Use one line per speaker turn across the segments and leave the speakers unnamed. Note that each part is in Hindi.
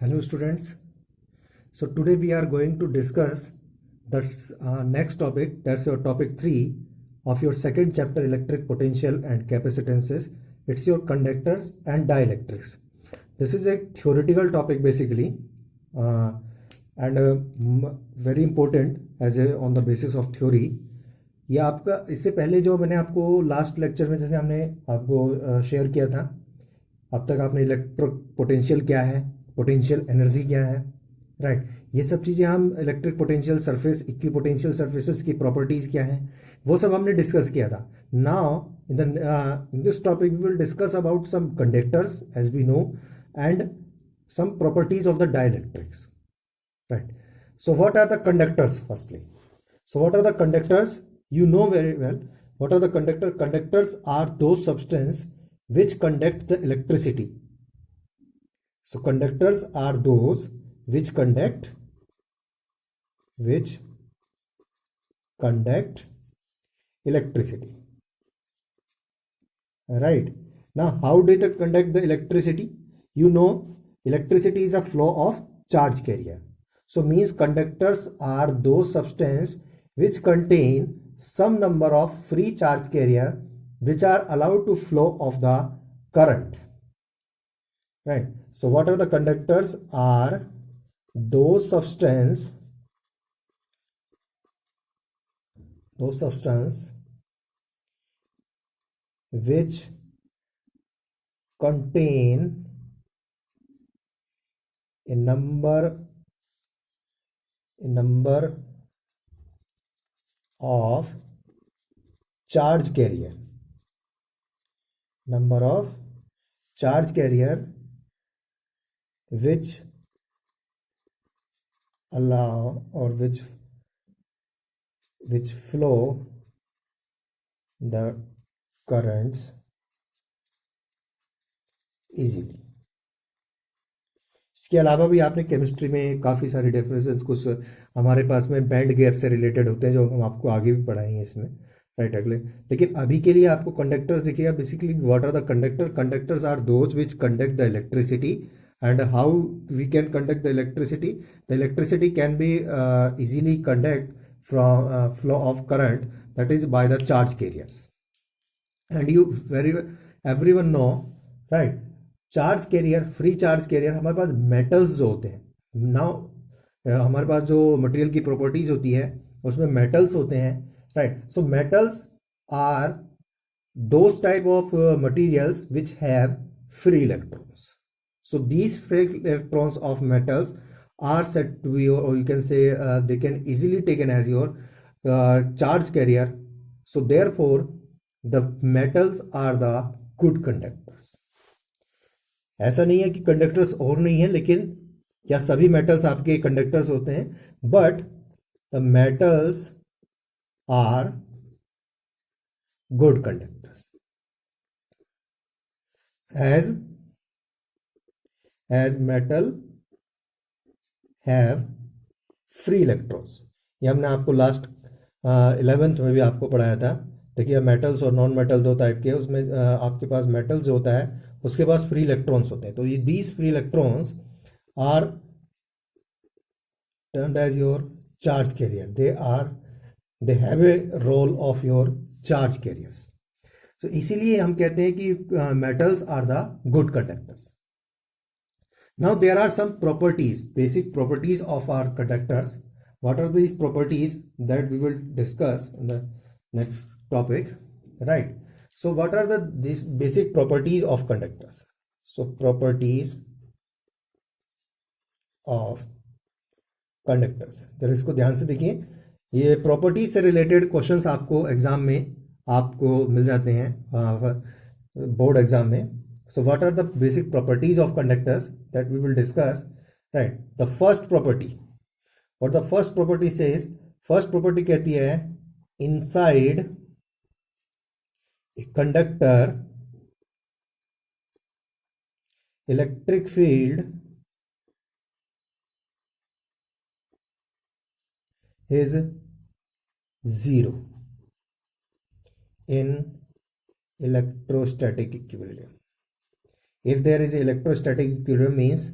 Hello students. So today we are going to discuss the next topic, that's your topic 3 of your second chapter, electric potential and capacitances. It's your conductors and dielectrics. This is a theoretical topic basically and very important as a on the basis of theory. ये आपका इससे पहले जो मैंने आपको लास्ट लेक्चर में जैसे हमने आपको शेयर किया था, अब तक आपने इलेक्ट्रिक पोटेंशियल क्या है, पोटेंशियल एनर्जी क्या है, राइट, ये सब चीज़ें हम electric potential surface, equipotential surfaces की प्रॉपर्टीज़ क्या हैं, वो सब हमने डिस्कस किया था. Now in this topic we will discuss about some conductors as we know and some properties of the dielectrics, right? So what are the conductors firstly? So what are the conductors? You know very well what are the conductors are those substance which conduct the electricity. So conductors are those which conduct electricity, right? Now how do they conduct the electricity? You know, electricity is a flow of charge carrier. So means conductors are those substances which contain some number of free charge carrier which are allowed to flow of the current, right? So what are the conductors? Are those substances which contain a number of charge carrier, which allow or which flow the currents easily. इसके अलावा भी आपने केमिस्ट्री में काफ़ी सारे डिफरेंसेस कुछ हमारे पास में बैंड गैप से रिलेटेड होते हैं जो हम आपको आगे भी पढ़ाएंगे इसमें, राइट, अगले. लेकिन अभी के लिए आपको कंडक्टर्स दिखेगा. Basically what are the conductors are those which conduct the electricity. And how we can conduct the electricity can be easily conduct from flow of current, that is by the charge carriers. And you everyone know, right, charge carrier, free charge carrier हमारे पास मेटल्स जो होते हैं. नाउ हमारे पास जो मटेरियल की प्रॉपर्टीज होती है उसमें मेटल्स होते हैं, right. So metals are those type of materials which have free electrons. So these free electrons of metals are set to be, और you can say they can easily taken as your charge carrier. So therefore the metals are the good conductors. ऐसा नहीं है कि कंडक्टर्स और नहीं है, लेकिन या सभी मेटल्स आपके कंडक्टर्स होते हैं, but the metals are good conductors as metal have free electrons. ये हमने आपको लास्ट 11th में भी आपको पढ़ाया था. देखिए मेटल्स और नॉन मेटल दो टाइप के, उसमें आपके पास मेटल्स जो होता है उसके पास फ्री इलेक्ट्रॉन्स होते हैं. तो ये these free electrons are termed as your charge carrier. They have a role of your charge carriers. तो इसीलिए हम कहते हैं कि metals are the good conductors. Now there are some properties, basic properties of our conductors. What are these properties that we will discuss in the next topic, right? So what are these basic properties of conductors? So properties of conductors, जरा इसको ध्यान से देखिए. ये प्रॉपर्टीज से रिलेटेड क्वेश्चंस आपको एग्जाम में आपको मिल जाते हैं बोर्ड एग्जाम में. So what are the basic properties of conductors that we will discuss, right? The first property, what the first property says, first property कहती है inside a conductor electric field is zero in electrostatic equilibrium. If there is electrostatic equilibrium means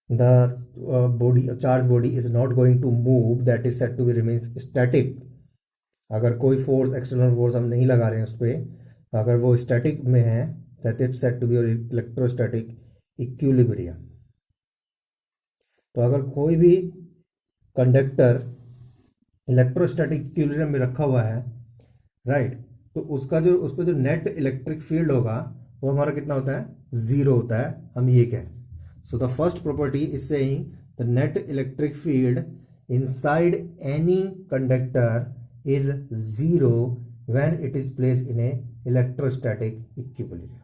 body charge body is not going to move, that is said to be remains static. अगर कोई फोर्स एक्सटर्नल फोर्स हम नहीं लगा रहे हैं उस पर, अगर वो स्टैटिक में है, that is said to be electrostatic equilibrium. तो अगर कोई भी कंडक्टर इलेक्ट्रोस्टैटिक इक्विलिब्रियम में रखा हुआ है, राइट, तो उसका जो उस पर जो नेट इलेक्ट्रिक फील्ड होगा वो हमारा कितना होता है, जीरो होता है, हम ये कहें। So the first property is saying the net electric field inside any conductor is zero when it is placed in a electrostatic equilibrium,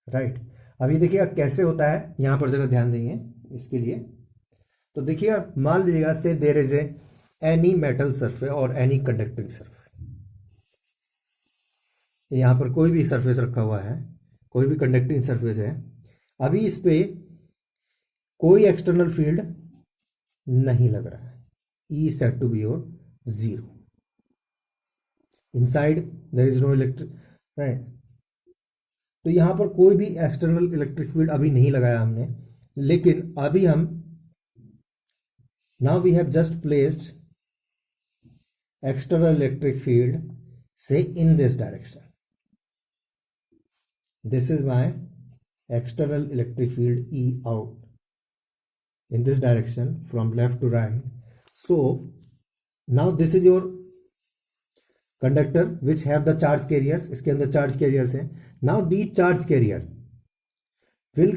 right? अब ये देखिएगा कैसे होता है, यहां पर जरा ध्यान देंगे इसके लिए। तो देखिएगा, मान लीजिएगा say there is any metal surface और एनी कंडक्टिंग सरफेस, यहां पर कोई भी सरफेस रखा हुआ है, कोई भी कंडक्टिंग सरफेस है। अभी इस पे कोई एक्सटर्नल फील्ड नहीं लग रहा है, E is said to be your zero. Inside there is no electric, right? तो यहां पर कोई भी एक्सटर्नल इलेक्ट्रिक फील्ड अभी नहीं लगाया हमने, लेकिन अभी हम now we have just placed external electric field से in this direction, this is my external electric field E out in this direction from left to right. So now this is your conductor which have the charge carriers, इसके अंदर charge carriers हैं। Now these charge carrier will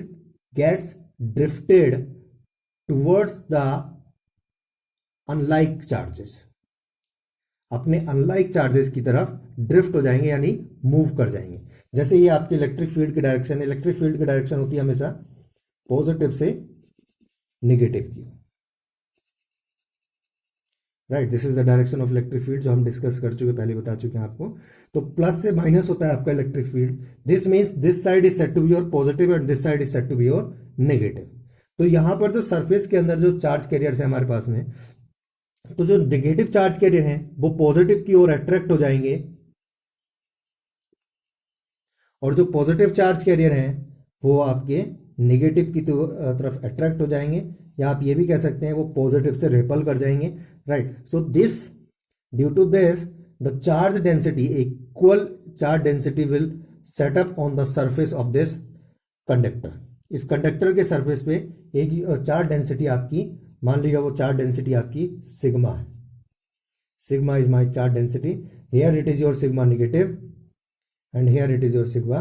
gets drifted towards the unlike charges, अपने अनलाइक चार्जेस की तरफ ड्रिफ्ट हो जाएंगे, यानी मूव कर जाएंगे। जैसे ये आपके इलेक्ट्रिक फील्ड की डायरेक्शन, इलेक्ट्रिक फील्ड की डायरेक्शन होती है हमेशा पॉजिटिव से निगेटिव की, right. This is the direction of electric field जो हम डिस्कस कर चुके, पहले बता चुके हैं आपको। तो प्लस से माइनस होता है आपका electric field. This means this side is set to be your positive and this side is set to be your negative. तो यहां पर जो सरफेस के अंदर जो चार्ज कैरियर्स है हमारे पास में, तो जो नेगेटिव चार्ज कैरियर हैं वो पॉजिटिव की ओर अट्रैक्ट हो जाएंगे, और जो पॉजिटिव चार्ज कैरियर हैं वो आपके नेगेटिव की तरफ अट्रैक्ट हो जाएंगे, या आप ये भी कह सकते हैं वो पॉजिटिव से रिपल कर जाएंगे, right. So this due to this the charge density, equal charge density will set up on the surface of this conductor. इस कंडक्टर के सरफेस पे एक चार्ज डेंसिटी आपकी, मान लीजिए वो चार्ज डेंसिटी आपकी सिग्मा है। Sigma is my charge density, here it is your sigma negative and here it is your sigma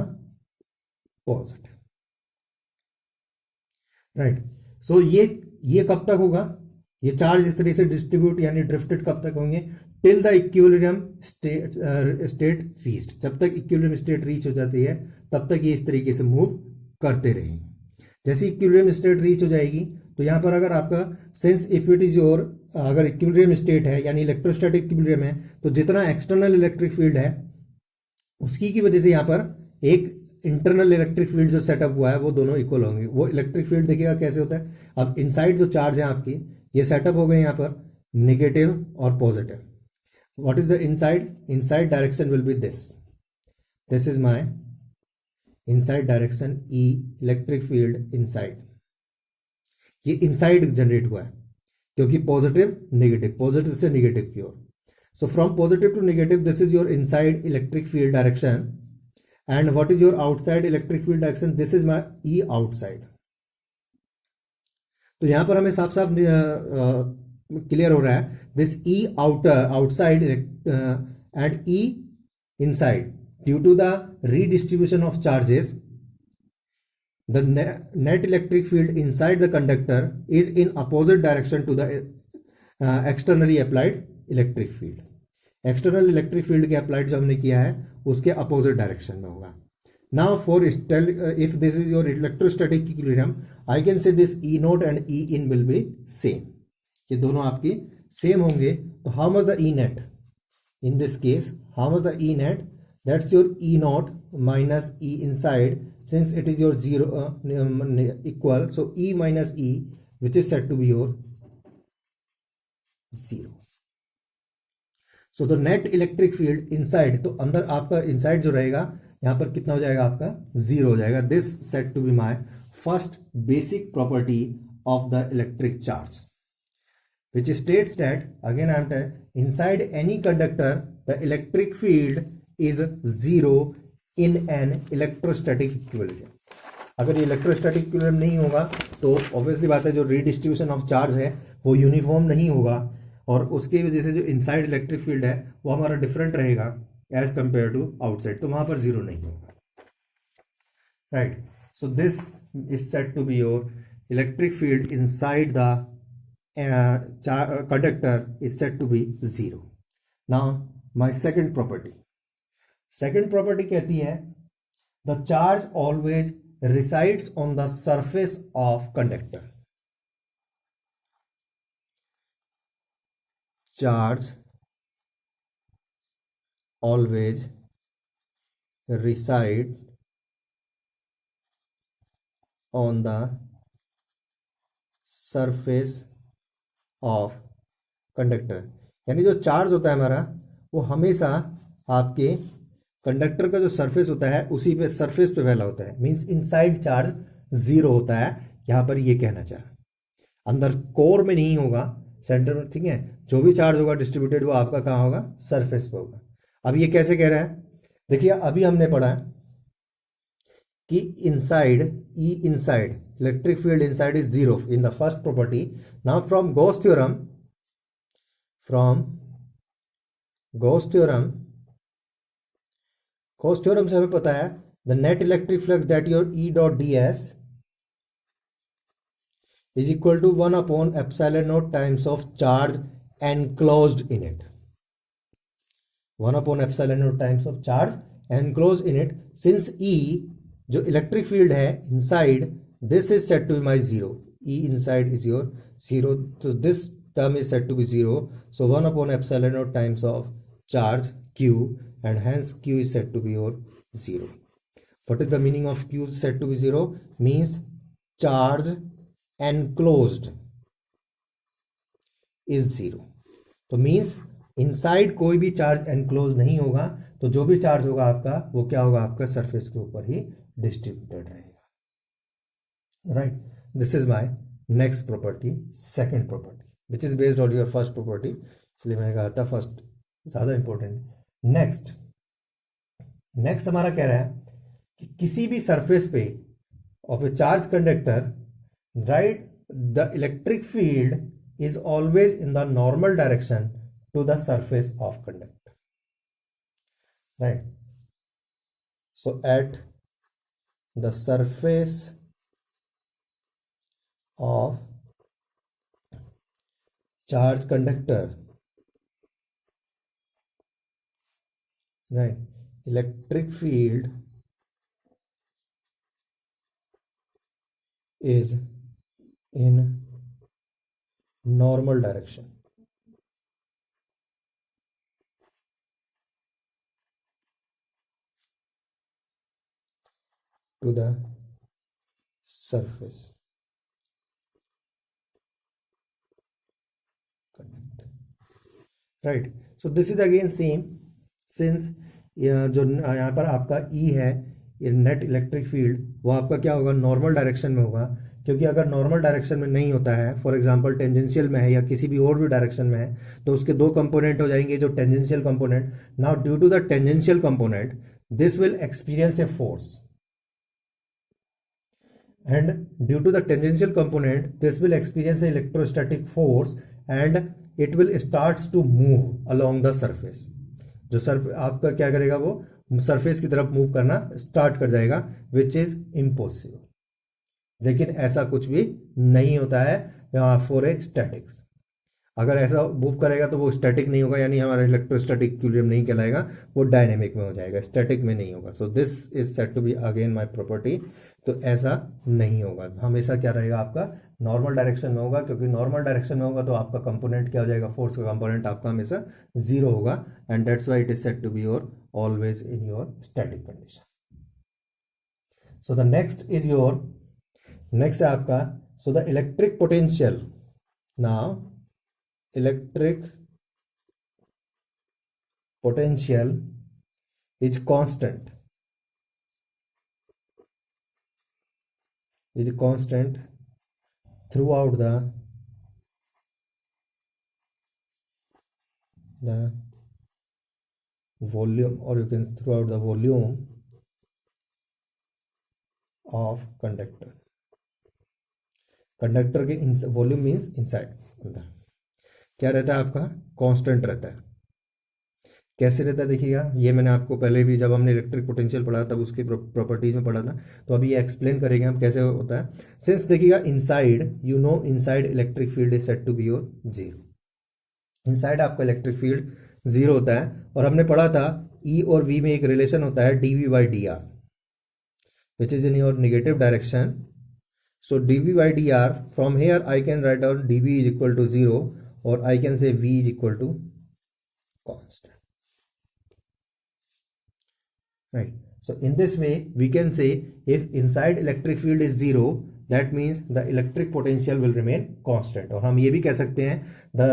positive, right. So ये कब तक होगा, ये चार्ज इस तरीके से डिस्ट्रीब्यूट यानी ड्रिफ्टेड कब तक होंगे, till the equilibrium state reached. जब तक इक्विलिब्रियम स्टेट रीच हो जाती है तब तक ये इस तरीके से मूव करते रहेंगे। जैसे इक्विलिब्रियम स्टेट रीच हो जाएगी तो यहां पर अगर आपका since if it is your, अगर इक्विलिब्रियम स्टेट है यानी इलेक्ट्रोस्टैटिक इक्विलिब्रियम है, तो जितना एक्सटर्नल इलेक्ट्रिक फील्ड है उसकी की वजह से यहां पर एक इंटरनल इलेक्ट्रिक फील्ड जो सेटअप हुआ है वो दोनों इक्वल होंगे। वो इलेक्ट्रिक फील्ड देखिएगा कैसे होता है। अब इनसाइड जो चार्ज है आपकी, ये सेटअप हो गए यहां पर नेगेटिव और positive. What is the inside, inside direction will be this is my inside direction E, electric field inside. ये इनसाइड जनरेट हुआ है क्योंकि पॉजिटिव नेगेटिव, पॉजिटिव से नेगेटिव की ओर। So from positive to negative this is your inside electric field direction, and what is your outside electric field direction, this is my E outside। तो यहां पर हमें साफ साफ क्लियर हो रहा है, this E outer outside and E inside due to the redistribution of charges, the net electric field inside the conductor is in opposite direction to the externally applied electric field। External electric field के अप्लाइड जो हमने किया है उसके अपोजिट डायरेक्शन में होगा। Now for if this is your electrostatic equilibrium, I can say this E note and E in will be same, ये दोनों आपकी सेम होंगे। तो how much the E net in this case, how much the E net, that's your E not minus E inside, since it is your zero equal, so E minus E which is set to be your zero. So the net electric field inside, तो अंदर आपका इनसाइड जो रहेगा यहां पर कितना हो जाएगा आपका, जीरो हो जाएगा। This set to be my first basic property of the electric charge, which states that, again I am telling, inside any conductor the electric field is zero in an electrostatic equilibrium. अगर ये इलेक्ट्रोस्टैटिक इक्विलिब्रियम नहीं होगा तो ऑब्वियसली बात है जो रीडिस्ट्रीब्यूशन ऑफ चार्ज है वो यूनिफॉर्म नहीं होगा, और उसकी वजह से जो इनसाइड इलेक्ट्रिक फील्ड है वो हमारा डिफरेंट रहेगा एज कंपेयर टू आउटसाइड, तो वहां पर जीरो नहीं होगा, right. So this is said to be your electric field inside the conductor is said to be zero. Now my second property कहती है the charge always resides on the surface of conductor. Charge always reside on the surface of conductor. यानी जो चार्ज होता है हमारा वो हमेशा आपके कंडक्टर का जो सरफेस होता है उसी पे सरफेस पे फैला होता है, मींस इनसाइड चार्ज जीरो होता है, यहां पर ये कहना चाह रहा. अंदर कोर में नहीं होगा, सेंटर में, ठीक है. जो भी चार्ज होगा डिस्ट्रीब्यूटेड वो आपका कहाँ होगा, सरफेस पे होगा. अब ये कैसे कह रहा है, देखिए अभी हमने पढ़ा कि inside E inside electric field inside is zero in the first property. Now from Gauss theorem से हमें पता है the net electric flux that your E dot ds is equal to 1 upon epsilon naught times of charge enclosed in it. 1 upon epsilon naught times of charge enclosed in it. Since E जो इलेक्ट्रिक फील्ड है inside, this is said to be my zero. E inside is your zero, so this term is said to be zero. So 1 upon epsilon naught times of charge q, and hence q is said to be your zero. What is the meaning of q is said to be zero? Means charge enclosed is zero. तो means inside कोई भी चार्ज एनक्लोज नहीं होगा, तो जो भी चार्ज होगा आपका वो क्या होगा, आपका सरफेस के ऊपर ही डिस्ट्रीब्यूटेड रहेगा, right. This is my next property, second property, which is based on your first property, इसलिए मैंने कहा था फर्स्ट ज्यादा इंपॉर्टेंट. नेक्स्ट हमारा कह रहा है कि किसी भी सरफेस पे of a charge conductor, right, the electric field is always in the normal direction to the surface of conductor, right. So at the surface of charge conductor, right, electric field is in normal direction to the surface. Right. So this is again same, since जो यहाँ पर आपका ई है ये नेट इलेक्ट्रिक फील्ड, वो आपका क्या होगा, नॉर्मल डायरेक्शन में होगा, क्योंकि अगर नॉर्मल डायरेक्शन में नहीं होता है, फॉर एग्जांपल टेंजेंशियल में है या किसी भी और भी डायरेक्शन में है, तो उसके दो कंपोनेंट हो जाएंगे, जो tangential component. Now due to the tangential component this will experience a force, and due to the tangential component this will experience an electrostatic force and it will starts to move along the surface. जो आपका क्या करेगा, वो सरफेस की तरफ मूव करना स्टार्ट कर जाएगा, विच इज इम्पॉसिबल. लेकिन ऐसा कुछ भी नहीं होता है फॉर ए स्टैटिक्स. अगर ऐसा मूव करेगा तो वो स्टैटिक नहीं होगा, यानी हमारा इलेक्ट्रोस्टैटिक इक्विलिब्रियम नहीं कहलाएगा, वो डायनेमिक में हो जाएगा, स्टैटिक में नहीं होगा. So this is said to be again my property. तो ऐसा नहीं होगा, हमेशा क्या रहेगा, आपका नॉर्मल डायरेक्शन में होगा, क्योंकि नॉर्मल डायरेक्शन में होगा तो आपका कंपोनेंट क्या हो जाएगा, फोर्स का कंपोनेंट आपका हमेशा जीरो होगा, and that's why it is said to be your always in your static condition. So the next is your, next है आपका, so the electric potential. Now electric potential is constant. is constant throughout the volume, or you can throughout the volume of conductor. Conductor के वॉल्यूम मीन्स इनसाइड, अंदर क्या रहता है आपका, कांस्टेंट रहता है। कैसे रहता है देखिएगा, ये मैंने आपको पहले भी जब हमने इलेक्ट्रिक पोटेंशियल पढ़ा तब उसकी प्रॉपर्टीज में पढ़ा था, तो अभी ये एक्सप्लेन करेंगे हम कैसे होता है। सिंस देखिएगा inside, you know inside electric field is said to be your zero. Inside आपका इलेक्ट्रिक फील्ड जीरो होता है, और हमने पढ़ा था ई और वी में एक रिलेशन होता है D V by D R, which is in your negative direction. So dv by dr, from here I can write down dv is equal to 0, or I can say v is equal to constant, right? So in this way we can say if inside electric field is 0, that means the electric potential will remain constant, और हम ये भी कह सकते हैं the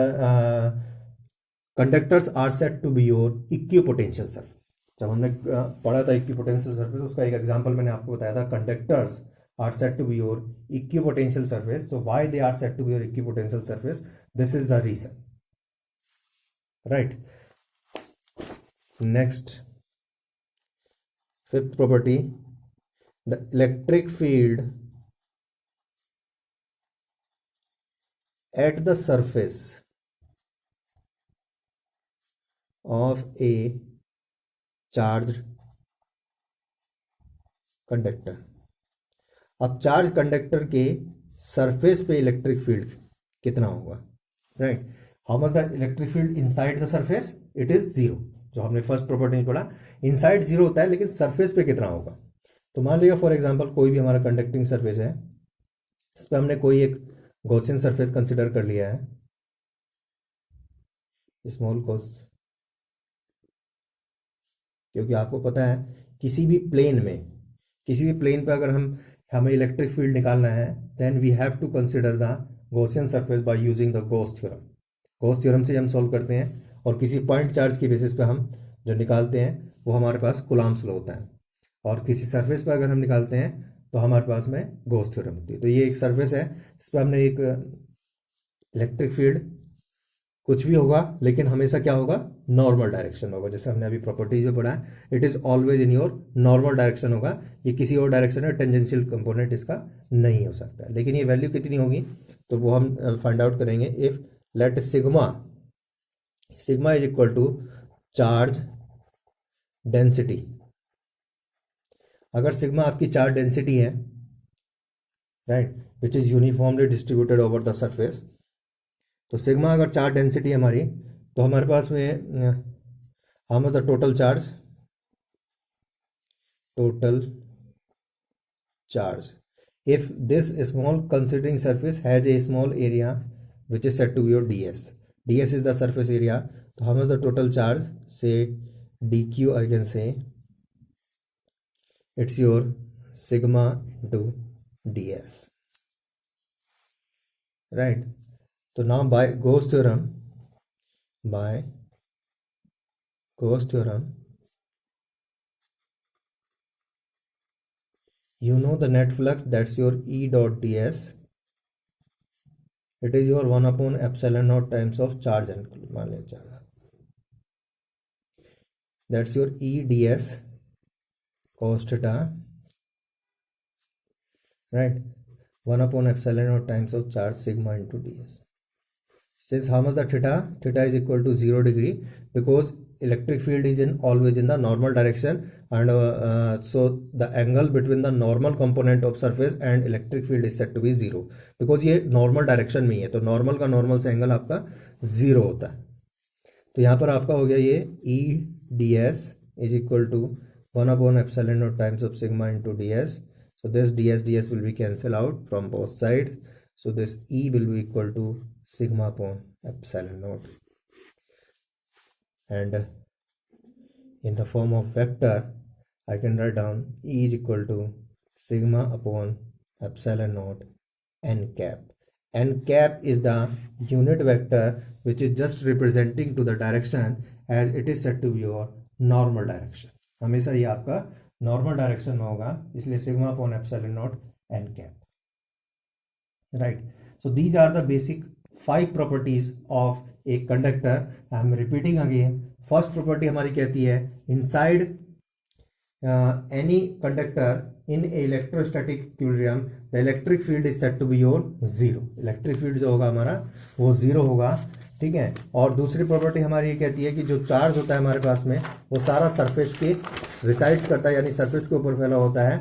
conductors are said to be your equipotential surface। जब हमने पढ़ा था equipotential surface, उसका एक एग्जांपल मैंने आपको बताया था, conductors are said to be your equipotential surface। So why they are said to be your equipotential surface? This is the reason, right? Next, fifth property, the electric field at the surface of a charged conductor। अब चार्ज कंडक्टर के सरफेस पे इलेक्ट्रिक फील्ड कितना होगा, right? How much the electric field inside the surface, it is zero. जो हमने फर्स्ट प्रॉपर्टी में पढ़ा, इनसाइड जीरो होता है, लेकिन सरफेस पे कितना होगा। तो मान लीजिए फॉर एग्जांपल कोई भी हमारा कंडक्टिंग सरफेस है, इस पर हमने कोई एक गॉसियन सरफेस कंसिडर कर लिया है, स्मॉल गॉस, क्योंकि आपको पता है किसी भी प्लेन पे अगर हमें इलेक्ट्रिक फील्ड निकालना है, then we have to consider the Gaussian surface by using the Gauss theorem. Gauss theorem से हम सॉल्व करते हैं, और किसी पॉइंट चार्ज की बेसिस पे हम जो निकालते हैं वो हमारे पास कूलम्ब्स लॉ होता है, और किसी सरफेस पे अगर हम निकालते हैं तो हमारे पास में गॉस थ्योरम होती है। तो ये एक सरफेस है, इस पर हमने एक इलेक्ट्रिक फील्ड, कुछ भी होगा लेकिन हमेशा क्या होगा, नॉर्मल डायरेक्शन होगा। जैसे हमने अभी प्रॉपर्टीज में पढ़ा है, it is always in your normal direction होगा। ये किसी और डायरेक्शन में टेंजेंशियल कंपोनेंट इसका नहीं हो सकता, लेकिन ये वैल्यू कितनी होगी तो वो हम फाइंड आउट करेंगे। If let sigma is equal to charge density, अगर सिग्मा आपकी चार्ज डेंसिटी है, right, which is uniformly distributed over the surface, तो सिग्मा अगर चार्ज डेंसिटी है हमारी, तो हमारे पास में how much the total charge if this small considering surface has a small area which is said to be your ds is the surface area. तो how much the total charge, से dq, I can say it's your sigma into ds, right? तो now by Gauss theorem, you know the net flux, that's your E dot ds, it is your 1 upon epsilon naught times of charge and मान लीजिए, that's your E ds cos theta, right, 1 upon epsilon naught times of charge sigma into ds। Since how much the theta is equal to 0 degree, because electric field is always in the normal direction, and so the angle between the normal component of surface and electric field is said to be 0, because ये normal direction में ही है, तो normal का normal से angle आपका 0 होता है। तो यहाँ पर आपका हो गया ये E ds is equal to 1 upon epsilon naught times of sigma into ds, so this ds will be cancel out from both sides, so this E will be equal to sigma upon epsilon naught, and in the form of vector I can write down E is equal to sigma upon epsilon naught n cap. N cap is the unit vector which is just representing to the direction as it is said to be your normal direction। हमेशा ये आपका नॉर्मल डायरेक्शन में होगा, इसलिए sigma upon epsilon not n cap। right? So these are the basic 5 properties of a conductor. I am repeating again. First property हमारी कहती है inside any conductor in electrostatic equilibrium the electric field is said to be your zero. Electric field जो होगा हमारा वो जीरो होगा, ठीक है। और दूसरी प्रॉपर्टी हमारी ये कहती है कि जो चार्ज होता है हमारे पास में वो सारा सरफेस के रिसाइड्स करता है, यानी सरफेस के ऊपर फैला होता है,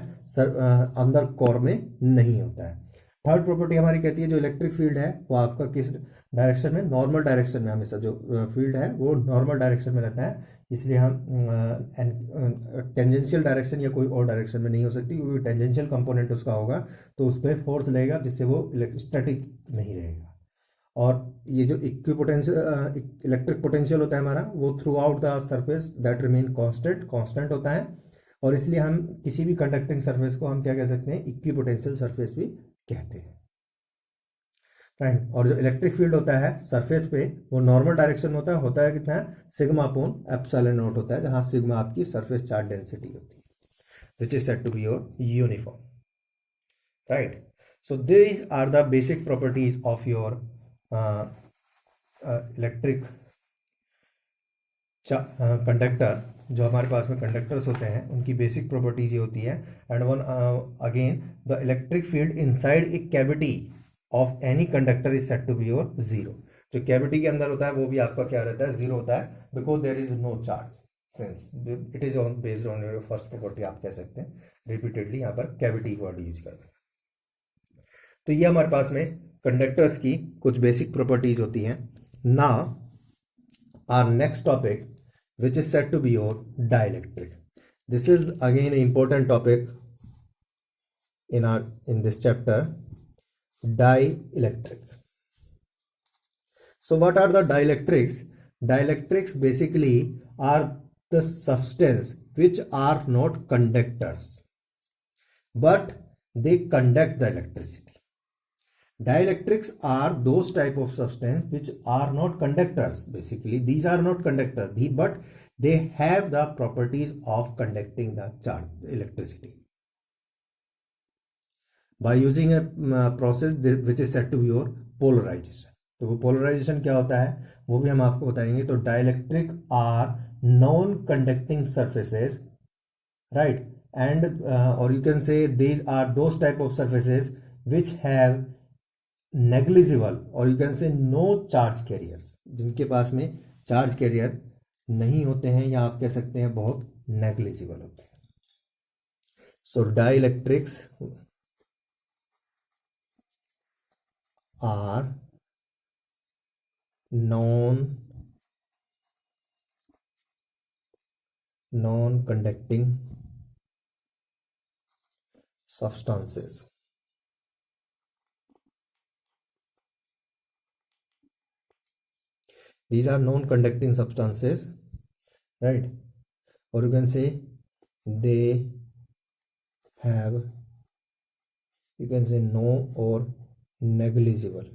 अंदर कोर में नहीं होता है। थर्ड प्रॉपर्टी हमारी कहती है जो इलेक्ट्रिक फील्ड है वो आपका किस डायरेक्शन में, नॉर्मल डायरेक्शन में, हमेशा जो फील्ड है वो नॉर्मल डायरेक्शन में रहता है, इसलिए हम टेंजेंशियल डायरेक्शन या कोई और डायरेक्शन में नहीं हो सकती, क्योंकि टेंजेंशियल कंपोनेंट उसका होगा तो उस पर फोर्स लगेगा जिससे वो स्टैटिक नहीं रहेगा। और ये जो इक्विपोटेंशियल इलेक्ट्रिक पोटेंशियल होता है हमारा वो through out the surface that remain constant होता है, और इसलिए हम किसी भी कंडक्टिंग सरफेस को हम क्या कह सकते हैं, इक्विपोटेंशियल सरफेस भी कहते हैं, राइट। और जो इलेक्ट्रिक फील्ड होता है सरफेस पे वो नॉर्मल डायरेक्शन में होता है कितना है, सिग्मा अपॉन एप्सिलॉन नॉट होता है, जहां सिग्मा आपकी सरफेस चार्ज डेंसिटी होती है, which is said to be your uniform, right. So these are the basic properties of your electric conductor. जो हमारे पास में कंडक्टर्स होते हैं उनकी बेसिक प्रॉपर्टीज ये होती है। And one again the electric field inside a cavity of any conductor is said to be your zero. जो कैविटी के अंदर होता है वो भी आपका क्या रहता है, जीरो होता है, because there is no charge since it is on based on your first property, आप कह सकते हैं रिपीटेडली यहाँ पर कैविटी वर्ड यूज कर रहे हैं। तो ये हमारे पास में कंडक्टर्स की कुछ बेसिक प्रॉपर्टीज होती हैं। Now our next topic which is said to be your dielectric. This is again an important topic in this chapter, dielectric. So what are the dielectrics? Dielectrics basically are the substance which are not conductors but they conduct the electricity. Dielectrics are those type of substance which are not conductors. Basically these are not conductors, but they have the properties of conducting the charge, electricity, by using a process which is said to be your polarization. तो वो polarization क्या होता है वो भी हम आपको बताएंगे। तो dielectric are non conducting surfaces, right, and or you can say these are those type of surfaces which have negligible और you can say no charge carriers, जिनके पास में चार्ज कैरियर नहीं होते हैं, या आप कह सकते हैं बहुत नेग्लिजिबल होते हैं। So dielectrics are non conducting substances. These are non-conducting substances, right? Or you can say they have, you can say no or negligible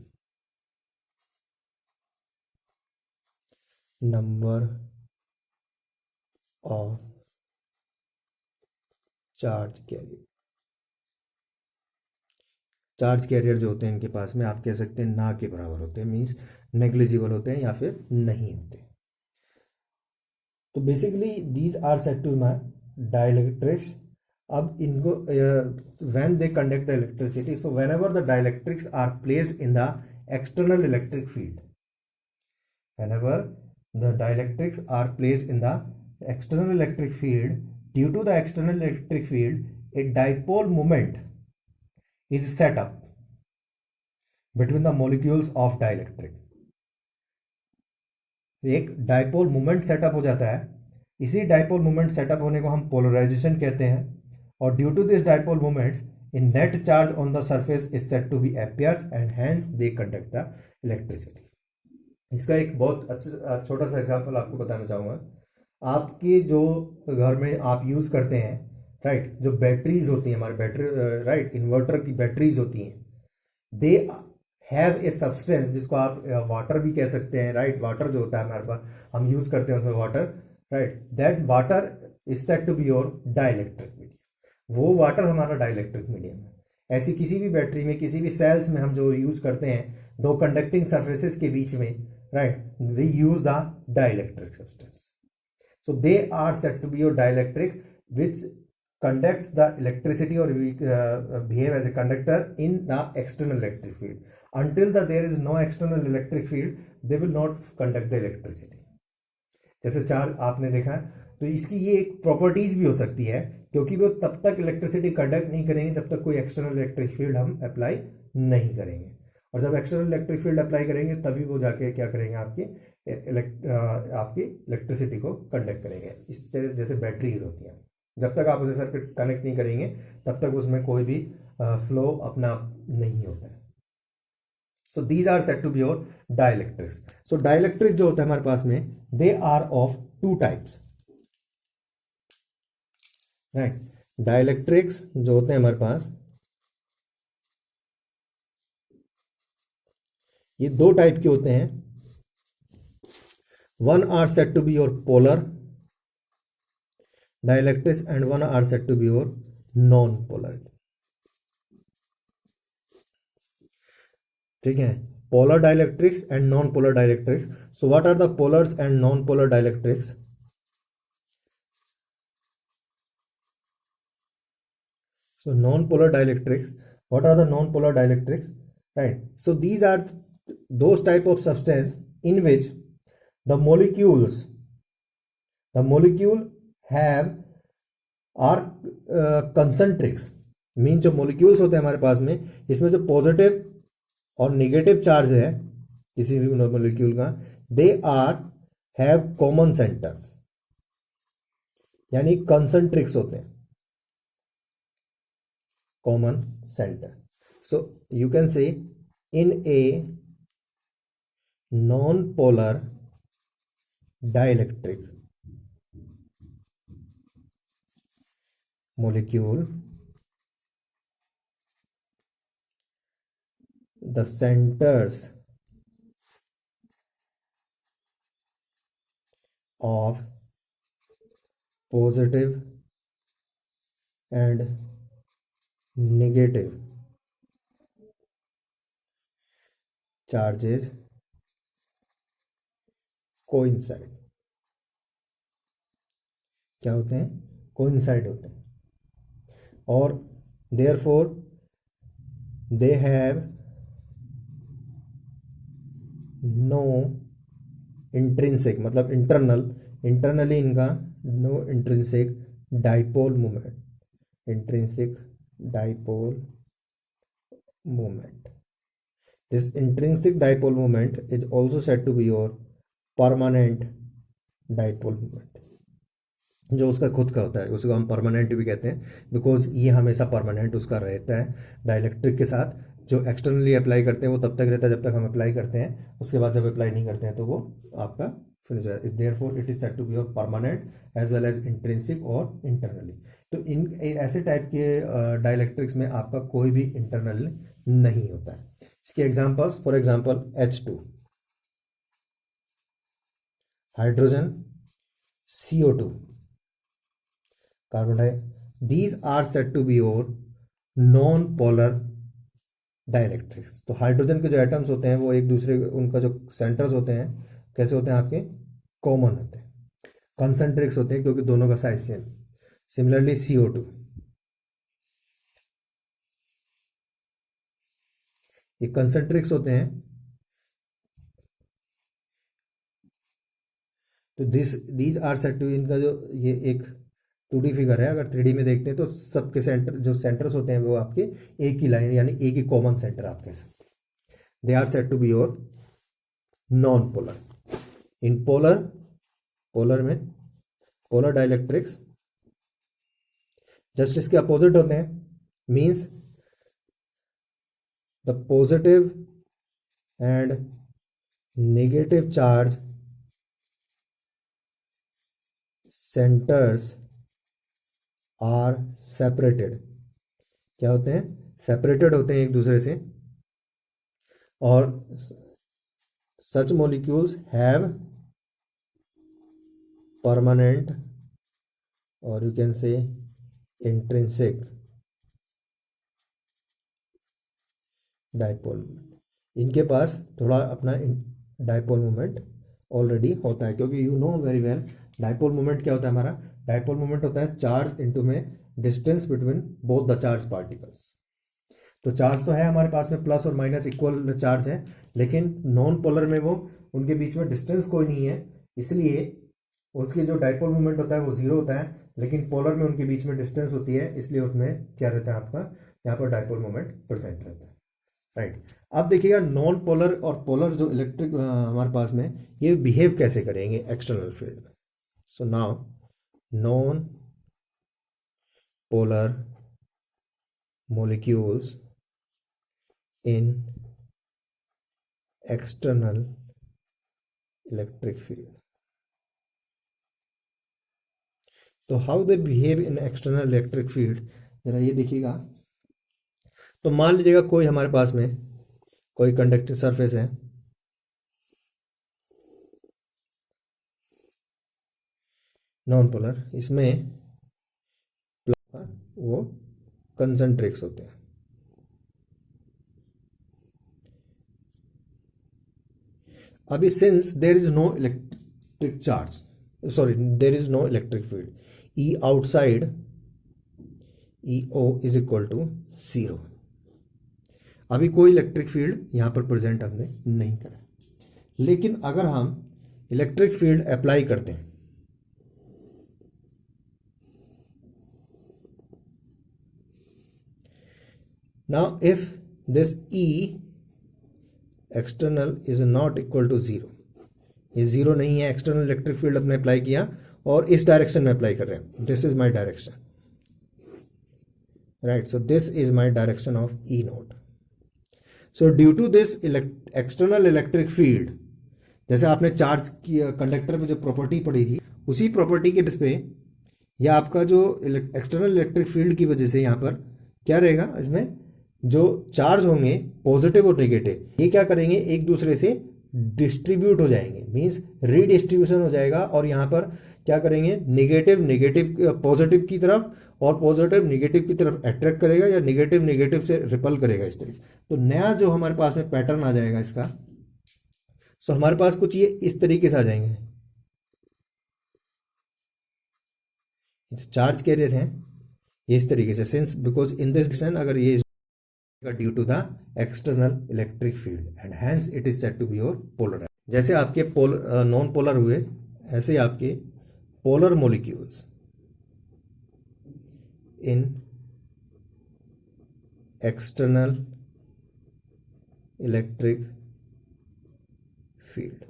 number of charge carrier. Charge carrier जो होते हैं इनके पास में आप कह सकते हैं ना के बराबर होते हैं, मीन्स नेग्लिजिबल होते हैं या फिर नहीं होते। तो basically these are said to my dielectrics. अब इनको when they conduct the electricity, so whenever the dielectrics are placed in the external electric field, whenever the dielectrics are placed in the external electric field, due to the external electric field a dipole moment is set up between the molecules of dielectric. एक डाइपोल मोमेंट सेटअप हो जाता है, इसी डाइपोल मोमेंट सेटअप होने को हम पोलराइजेशन कहते हैं, और due to this dipole moments in net charge on the surface is said to be appear and hence they conduct the electricity. इसका एक बहुत अच्छा छोटा सा एग्जांपल आपको बताना चाहूँगा। आपके जो घर में आप यूज़ करते हैं, राइट, जो बैटरीज होती हैं हमारे बैटरी, राइट, इन्वर्टर की बैटरीज होती हैं, दे हैव ए सब्सटेंस जिसको आप वाटर भी कह सकते हैं, राइट। वाटर जो होता है हमारे पास हम यूज करते हैं उसमें water, right, that water is said to be your dielectric medium. वो वाटर हमारा डाइलेक्ट्रिक मीडियम है। ऐसी किसी भी बैटरी में, किसी भी सेल्स में हम जो यूज करते हैं दो कंडक्टिंग सरफेसेस के बीच में, right, we use the dielectric substance. So they are said to be your dielectric, which conducts the electricity or behave as a conductor in the external electric field. Until there is no external electric field, they will not conduct the electricity. जैसे चार्ज आपने देखा है, तो इसकी ये एक प्रॉपर्टीज भी हो सकती है, क्योंकि वो तब तक इलेक्ट्रिसिटी कंडक्ट नहीं करेंगे जब तक कोई एक्सटर्नल इलेक्ट्रिक फील्ड हम अप्लाई नहीं करेंगे. और जब एक्सटर्नल इलेक्ट्रिक फील्ड अप्लाई करेंगे तभी वो जाके क्या करेंगे, आपकी इलेक्ट्रिसिटी को कंडक्ट करेंगे. इस तरह जैसे बैटरीज होती हैं, जब तक आप उसे सर्किट कनेक्ट नहीं करेंगे तब तक उसमें कोई भी फ्लो अपना नहीं होता है. So these are said to be your dielectrics. So dielectrics जो होता है हमारे पास में, they are of two types, right. Dielectrics जो होते हैं हमारे पास, ये दो टाइप के होते हैं. One are said to be your polar dielectrics and one are said to be your non polar. ठीक है, polar dielectrics and non polar dielectrics. So what are the polars and non polar dielectrics? So non-polar dielectrics, what are the non-polar dielectrics? Right. So these are those type of substance in which the molecule have are concentrics. Mean जो मोलिक्यूल्स होते हैं हमारे पास में, इसमें जो पॉजिटिव और नेगेटिव चार्ज है किसी भी मोलिक्यूल का, they are have common centers, यानी कंसंट्रिक्स होते हैं, common center. So you can say in a non-polar dielectric molecule, the centers of positive and negative charges coincide. क्या होते हैं? coincide होते हैं. और therefore they have no intrinsic, मतलब internally इनका no intrinsic dipole moment, intrinsic dipole moment. This intrinsic dipole moment is also said to be your permanent dipole moment. जो उसका खुद का होता है उसको हम परमानेंट भी कहते हैं, बिकॉज ये हमेशा परमानेंट उसका रहता है. डाइलेक्ट्रिक के साथ जो एक्सटर्नली अप्लाई करते हैं वो तब तक रहता है जब तक हम अप्लाई करते हैं, उसके बाद जब अप्लाई नहीं करते हैं तो वो आपका फिनिश हो जाता है. Therefore it is said to be your permanent as well as intrinsic और इंटरनली. तो इन ऐसे टाइप के डाइलेक्ट्रिक्स में आपका कोई भी इंटरनल नहीं होता है. इसके examples, for example H2, hydrogen, CO2, carbon dioxide, these are said to be your non polar dielectrics. तो हाइड्रोजन के जो एटम्स होते हैं वो एक दूसरे, उनका जो सेंटर्स होते हैं कैसे होते हैं आपके, कॉमन होते हैं, कंसंट्रिक्स होते हैं क्योंकि दोनों का साइज सेम. सिमिलरली CO2, ये कंसंट्रिक्स होते हैं. तो दीज आर सेड टू, इनका जो ये एक 2D फिगर है, अगर 3D में देखते हैं तो सबके सेंटर जो सेंटर्स होते हैं वो आपके एक ही लाइन यानी एक ही कॉमन सेंटर आप कह सकते हैं. They are said to be your non polar. इन पोलर में पोलर डाइलेक्ट्रिक्स जस्ट इसके अपोजिट होते हैं. Means the positive and negative charge centers are separated. क्या होते हैं? सेपरेटेड होते हैं एक दूसरे से. और सच मोलिक्यूल्स हैव परमानेंट और यू कैन से इंट्रिंसिक डाइपोल मोमेंट, इनके पास थोड़ा अपना डाइपोल मोमेंट ऑलरेडी होता है, क्योंकि you know very well dipole moment क्या होता है हमारा। डाइपोल मोमेंट होता है चार्ज इनटू में distance between both the charge particles. तो चार्ज तो है हमारे पास में, प्लस और माइनस इक्वल चार्ज है, लेकिन नॉन पोलर में वो उनके बीच में डिस्टेंस कोई नहीं है, इसलिए उसकी जो डाइपोल मोमेंट होता है वो जीरो होता है। लेकिन पोलर में उनके बीच में डिस्टेंस होती है, इसलिए उसमें क्या रहता है आपका, यहाँ पर डाइपोल मोमेंट प्रेजेंट रहता है। राइट, अब देखिएगा नॉन पोलर और पोलर जो इलेक्ट्रिक हमारे पास में, ये बिहेव कैसे करेंगे एक्सटर्नल फील्ड में। So now non polar molecules in external electric field. तो how they behave in external electric field, जरा ये देखिएगा। तो मान लीजिएगा कोई हमारे पास में कोई कंडक्टिंग सरफेस है, नॉन पोलर, इसमें वो कंसंट्रिक्स होते हैं। अभी since there is no electric charge, sorry there is no electric field, E outside E O is equal to zero. अभी कोई इलेक्ट्रिक फील्ड यहां पर प्रेजेंट हमने नहीं करा, लेकिन अगर हम इलेक्ट्रिक फील्ड अप्लाई करते हैं, now if this E external is not equal to zero, ये जीरो नहीं है, एक्सटर्नल इलेक्ट्रिक फील्ड अपने अप्लाई किया और इस डायरेक्शन में अप्लाई कर रहे हैं, this is my direction, right. So this is my direction of E naught. So due to this external electric field, जैसे आपने चार्ज किया कंडक्टर में जो प्रॉपर्टी पड़ी थी, उसी प्रॉपर्टी के बेस पे या आपका जो एक्सटर्नल इलेक्ट्रिक फील्ड की वजह से यहाँ पर क्या रहेगा, इसमें जो चार्ज होंगे पॉजिटिव और नेगेटिव, ये क्या करेंगे, एक दूसरे से डिस्ट्रीब्यूट हो जाएंगे, मींस रीडिस्ट्रीब्यूशन हो जाएगा। और यहाँ पर क्या करेंगे, नेगेटिव नेगेटिव पॉजिटिव की तरफ और पॉजिटिव नेगेटिव की तरफ अट्रैक्ट करेगा, या नेगेटिव नेगेटिव से रिपल करेगा इस तरीके। तो नया जो हमारे पास में पैटर्न आ जाएगा इसका, सो हमारे पास कुछ ये इस तरीके से आ जाएंगे, चार्ज कैरियर हैं ये इस तरीके से, since because in this distance अगर ये due to the external electric field and hence it is said to be your polar. जैसे आपके नॉन पोलर हुए, ऐसे आपके polar molecules in external electric field.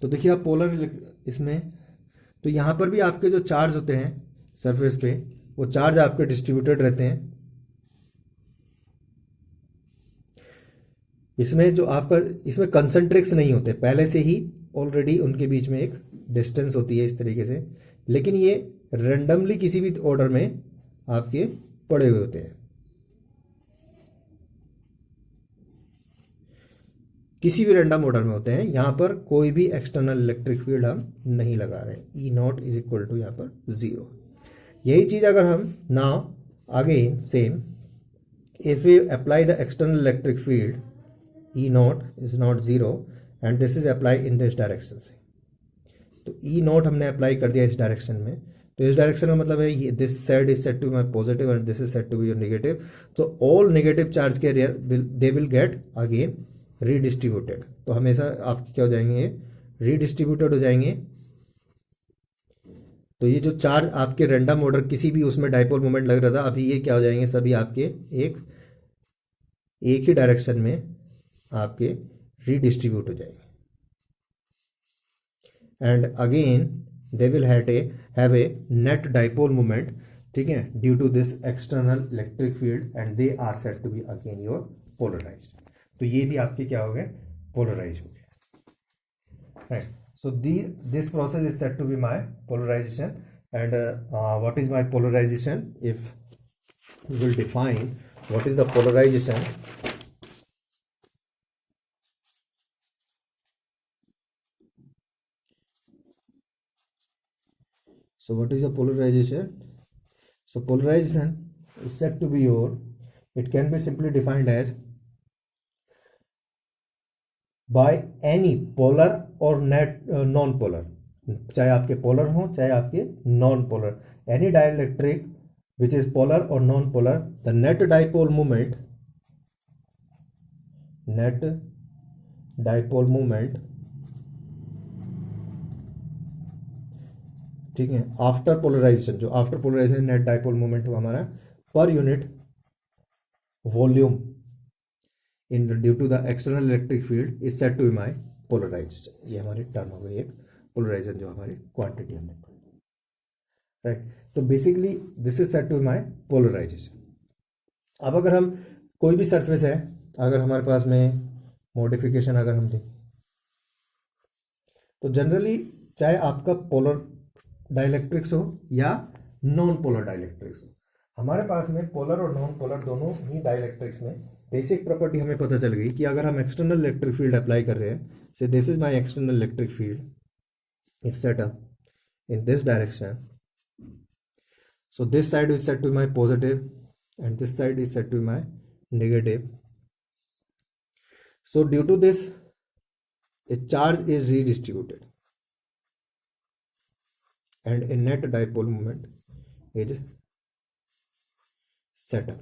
तो देखिए आप पोलर इसमें, तो यहां पर भी आपके जो चार्ज होते हैं सरफेस पे, वो चार्ज आपके डिस्ट्रीब्यूटेड रहते हैं। इसमें जो आपका, इसमें कंसंट्रिक्स नहीं होते, पहले से ही ऑलरेडी उनके बीच में एक डिस्टेंस होती है इस तरीके से, लेकिन ये रेंडमली किसी भी ऑर्डर में आपके पड़े हुए होते हैं, किसी भी रैंडम ऑर्डर में होते हैं। यहां पर कोई भी एक्सटर्नल इलेक्ट्रिक फील्ड हम नहीं लगा रहे हैं, ई नॉट इज इक्वल टू यहां पर जीरो। यही चीज अगर हम now again same, if we apply the external electric field, E naught is not zero and this is applied in this direction से, तो E naught हमने अप्लाई कर दिया इस डायरेक्शन में, तो इस डायरेक्शन का मतलब है this side is set to be my positive and this is set to be your negative. तो all negative charge carrier they will get again redistributed, तो हमेशा आपके क्या हो जाएंगे, रीडिस्ट्रीब्यूटेड हो जाएंगे। तो ये जो चार्ज आपके रैंडम ऑर्डर किसी भी उसमें डाइपोल मोमेंट लग रहा था, अभी ये क्या हो जाएंगे, सभी आपके एक ही डायरेक्शन में आपके रीडिस्ट्रीब्यूट हो जाएंगे and again they will have a net dipole moment, ठीक है, due to this external electric field and they are set to be again your polarized. तो ये भी आपके क्या हो गए, पोलराइज हो गए, right. So this process is said to be my polarization, and what is my polarization? If we will define what is the polarization, so what is the polarization? So polarization is said to be your It can be simply defined as by any polar or net non polar, चाहे आपके पोलर हो चाहे आपके non polar, any dielectric which is polar और non polar, the net dipole moment, net dipole moment, ठीक है, आफ्टर पोलराइजेशन, जो after polarization net dipole moment हुआ हमारा per unit volume in due to the external electric field is set to my polarization. ये हमारी टर्म हो गई एक पोलराइजेशन, जो हमारी क्वांटिटी हमने, राइट। तो basically this is set to my polarization. अब अगर हम कोई भी सरफेस है, अगर हमारे पास में मॉडिफिकेशन अगर हम दें, तो जनरली चाहे आपका पोलर डाइलेक्ट्रिक्स हो या नॉन पोलर डाइलेक्ट्रिक्स हो, हमारे पास में पोलर और नॉन पोलर दोनों ही डाइलेक्ट्रिक्स में बेसिक प्रॉपर्टी हमें पता चल गई कि अगर हम एक्सटर्नल इलेक्ट्रिक फील्ड अप्लाई कर रहे हैं, से this is my external electric field is set up in this direction, so this side is set to my positive and this side is set to my negative. So due to this, a charge is redistributed and a net dipole moment is set up.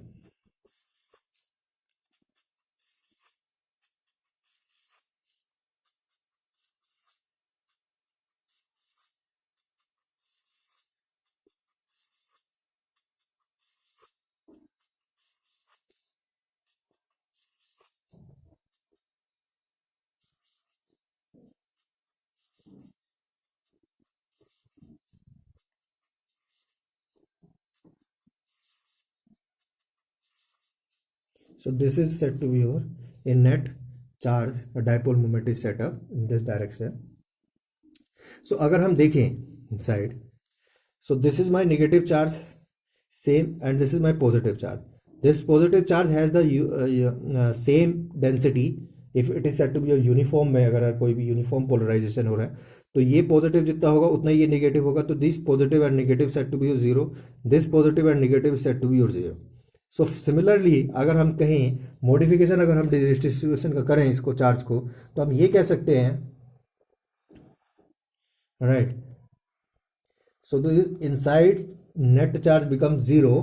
So this is said to be your a net charge, a dipole moment is set up in this direction. So अगर हम देखें inside, so this is my negative charge same and this is my positive charge. This positive charge has the same density if it is said to be a uniform में, अगर कोई भी यूनिफॉर्म पोलराइजेशन हो रहा है तो ये पॉजिटिव जितना होगा उतना ही ये नेगेटिव होगा, तो this positive and negative set to be your zero, this positive and negative set to be your zero. So similarly अगर हम कहें मॉडिफिकेशन अगर हम डिस्ट्रीब्यूशन का करें इसको चार्ज को, तो हम ये कह सकते हैं, right, so the inside net charge becomes zero,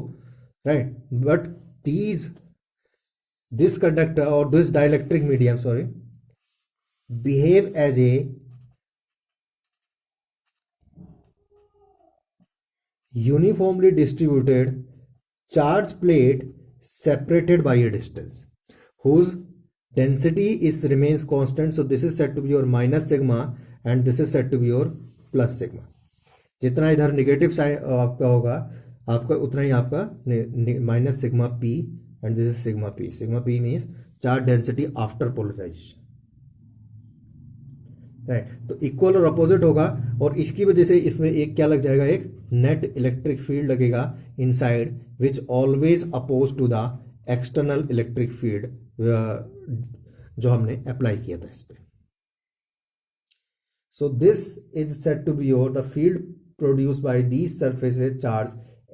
right, but this conductor or this dielectric medium, sorry, behave as a uniformly distributed charge plate separated by a distance whose density is remains constant. So this is said to be your minus sigma and this is said to be your plus sigma. जितना इधर नेगेटिव साइन आपका होगा आपका उतना ही आपका minus sigma P and this is sigma P. Sigma P means charge density after polarization, right. तो इक्वल और अपोजिट होगा और इसकी वजह से इसमें एक क्या लग जाएगा, एक नेट इलेक्ट्रिक फील्ड लगेगा inside which always oppose to the external electric field जो हमने अप्लाई किया था इस पर। So this is said to be your the field produced by these surfaces charge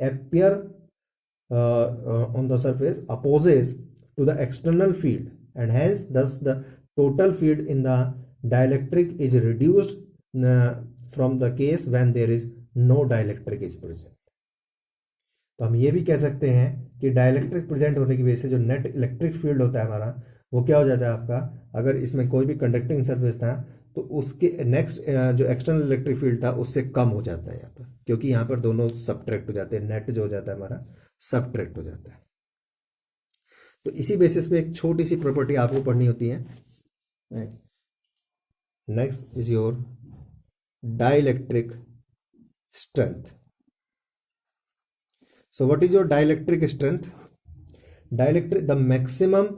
appear on the surface opposes to the external field and hence thus the total field in the dielectric is reduced from the case when there is no dielectric is present. तो हम ये भी कह सकते हैं कि डाइलेक्ट्रिक प्रेजेंट होने की वजह से जो नेट इलेक्ट्रिक फील्ड होता है हमारा वो क्या हो जाता है आपका, अगर इसमें कोई भी कंडक्टिंग सरफेस था तो उसके नेक्स्ट जो एक्सटर्नल इलेक्ट्रिक फील्ड था उससे कम हो जाता है यहाँ पर, क्योंकि यहाँ पर दोनों सबट्रैक्ट हो जाते हैं, नेट जो हो जाता है हमारा सबट्रैक्ट हो जाता है। तो इसी बेसिस पे एक छोटी सी प्रॉपर्टी आपको पढ़नी होती है। Next is your dielectric strength. So what is your dielectric strength? Dielectric, the maximum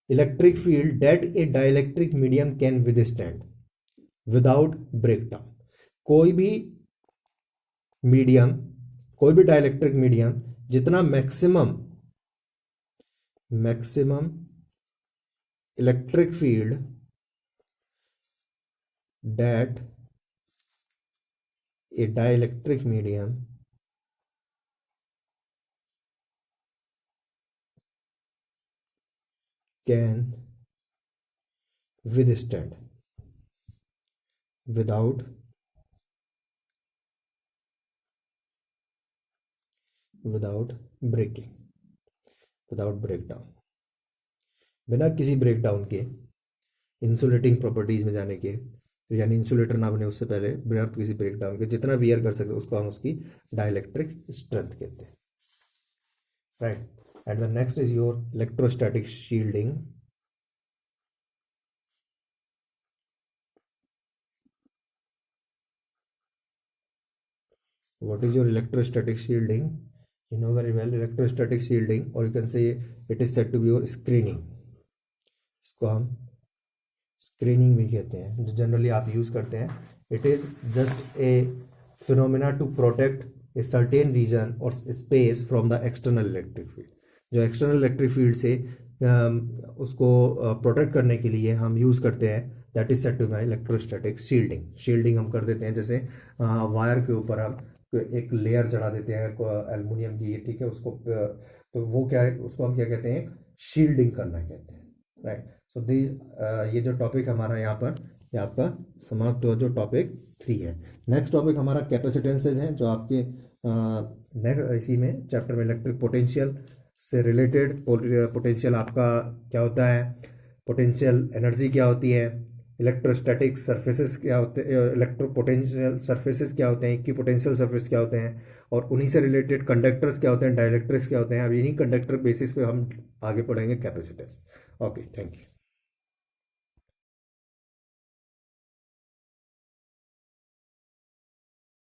electric field that a dielectric medium can withstand without breakdown. कोई भी मीडियम, कोई भी डाइलेक्ट्रिक मीडियम जितना maximum electric field that a dielectric medium can withstand without breaking, without breakdown, बिना किसी ब्रेकडाउन के, इंसुलेटिंग प्रॉपर्टीज में जाने के, यानी इंसुलेटर ना बने उससे पहले बिना किसी ब्रेकडाउन के जितना वियर कर सकते उसको हम उसकी डाइलेक्ट्रिक स्ट्रेंथ कहते हैं, right. And the next is your electrostatic shielding. What is your electrostatic shielding? You know very well electrostatic shielding, or you can say it is said to be your screening. इसको हम स्क्रीनिंग भी कहते हैं, जो जनरली आप यूज़ करते हैं. It is just a phenomena to protect a certain region और space from the external electric field. जो एक्सटर्नल इलेक्ट्रिक फील्ड से उसको प्रोटेक्ट करने के लिए हम यूज़ करते हैं, that is said to be electrostatic shielding. Shielding हम कर देते हैं जैसे वायर के ऊपर हम एक लेयर चढ़ा देते हैं एल्युमिनियम की, ठीक है, उसको तो वो क्या है, उसको हम क्या कहते हैं, शील्डिंग करना कहते हैं, राइट. सो दिस ये जो टॉपिक हमारा यहाँ पर ये आपका समाप्त हुआ, जो टॉपिक 3 है. नेक्स्ट टॉपिक हमारा कैपेसिटेंसेज है, जो आपके नेक्स्ट इसी में चैप्टर में इलेक्ट्रिक पोटेंशियल से रिलेटेड. पोटेंशियल आपका क्या होता है, पोटेंशियल एनर्जी क्या होती है, इलेक्ट्रोस्टैटिक सरफेसेस क्या होते हैं, इलेक्ट्रो पोटेंशियल सरफेसेस क्या होते हैं, इक्विपोटेंशियल सरफेस क्या होते हैं, और उन्हीं से रिलेटेड कंडक्टर्स क्या होते हैं, डाइलेक्ट्रिक्स क्या होते हैं. अब इन्हीं कंडक्टर बेसिस पे हम आगे पढ़ेंगे कैपेसिटेंस. Okay, thank you.